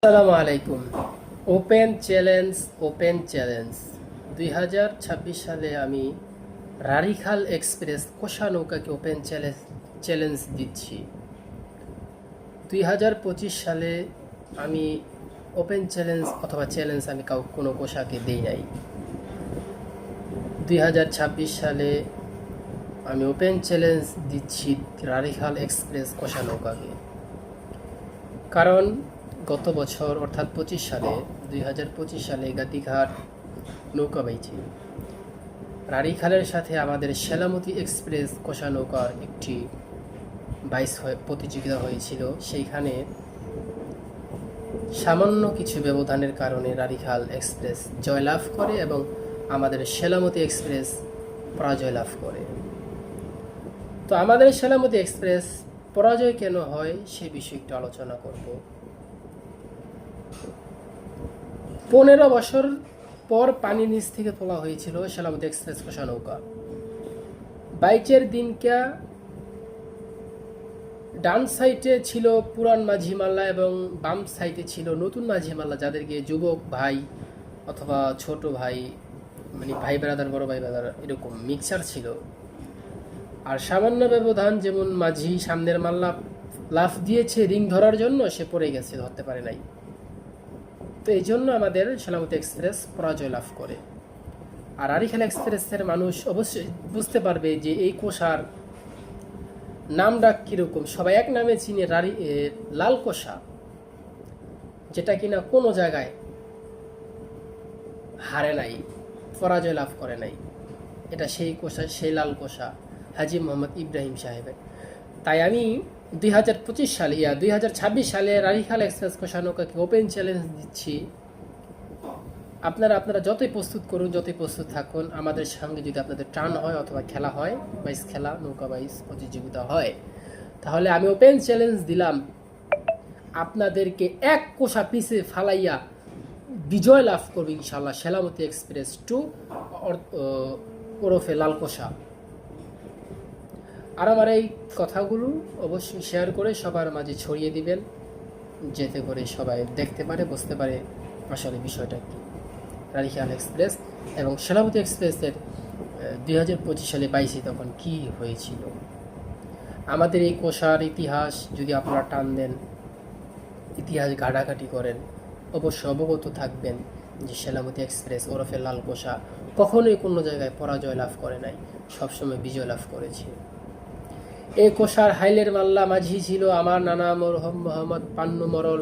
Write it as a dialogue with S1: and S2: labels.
S1: আসসালামু আলাইকুম। Open challenge 2026 সালে আমি রারিখাল এক্সপ্রেস কোষা নৌকাকে ওপেন চ্যালেঞ্জ দিচ্ছি। 2025 সালে আমি ওপেন চ্যালেঞ্জ অথবা চ্যালেঞ্জ আমি কোনো কোষাকে দিই নাই। 2026 সালে আমি ওপেন চ্যালেঞ্জ দিচ্ছি রারিখাল এক্সপ্রেস কোষা নৌকাকে। কারণ গত বছর অর্থাৎ 2025 সালে গাতিঘাট নৌকা বাইছে রারিখালের সাথে আমাদের সেলামতি এক্সপ্রেস কোষা নৌকার একটি প্রতিযোগিতা হয়েছিল। সেইখানে সামান্য কিছু ব্যবধানের কারণে রারিখাল এক্সপ্রেস জয়লাভ করে এবং আমাদের সেলামতি এক্সপ্রেস পরাজয় লাভ করে। তো আমাদের সেলামতি এক্সপ্রেস পরাজয় কেন হয় সে বিষয়ে একটু আলোচনা করব। 15 বছর পর পানি নিচ থেকে তোলা হয়েছিল সেলামতি এক্সপ্রেস কোষা নৌকা। বাইচের দিনকা ডান সাইডে ছিল পুরান মাঝি মাল্লা এবং বাম সাইডে ছিল নতুন মাঝি মাল্লা, যাদেরকে যুবক ভাই অথবা ছোট ভাই, মানে ভাই ব্রাদার বড় ভাই ব্রাদার এরকম মিক্সচার ছিল। আর সামান্য ব্যবধান, যেমন মাঝি সামনের মাল্লা লাফ দিয়েছে রিং ধরার জন্য, সে পড়ে গেছে, ধরতে পারে নাই। তো এই জন্য আমাদের সেলামতি এক্সপ্রেস পরাজয় লাভ করে। আর রারিখাল এক্সপ্রেসের মানুষ অবশ্যই বুঝতে পারবে যে এই কোষার নাম ডাক কীরকম। সবাই এক নামে চিনে লাল কোষা, যেটা কিনা কোনো জায়গায় হারে নাই, পরাজয় লাভ করে নাই। এটা সেই কোষা, সেই লাল কোষা হাজী মোহাম্মদ ইব্রাহিম সাহেবের। তাই আমি 2026 সালে রারিখাল এক্সপ্রেস কোষা নৌকাকে ওপেন চ্যালেঞ্জ দিচ্ছি। আপনারা যতই প্রস্তুত করুন, যতই প্রস্তুত থাকুন, আমাদের সঙ্গে যদি আপনাদের টান হয় অথবা খেলা হয়, বাইস খেলা, নৌকা বাইস প্রতিযোগিতা হয়, তাহলে আমি ওপেন চ্যালেঞ্জ দিলাম আপনাদেরকে এক কোষা পিছে ফালাইয়া বিজয় লাভ করবে ইনশাল্লাহ সেলামতি এক্সপ্রেস 2 ওরফে লাল কোষা। আর আমার এই কথাগুলো অবশ্যই শেয়ার করে সবার মাঝে ছড়িয়ে দিবেন, যাতে করে সবাই দেখতে পারে, বুঝতে পারে আসলে বিষয়টা কি। রারিখাল এক্সপ্রেস এবং সেলামতি এক্সপ্রেসের 2025 সালে 22 তখন কি হয়েছিল। আমাদের এই কোষার ইতিহাস যদি আপনারা টান দেন, ইতিহাস ঘাটাঘাটি করেন, অবশ্যই অবগত থাকবেন যে সেলামতি এক্সপ্রেস ওরফে লাল কোষা কখনোই কোনো জায়গায় পরাজয় লাভ করে নাই, সবসময় বিজয় লাভ করেছে। এই কোষার হাইলের মাল্লা মাঝি ছিল আমার নানা মরহম মোহাম্মদ পান্নু মরল।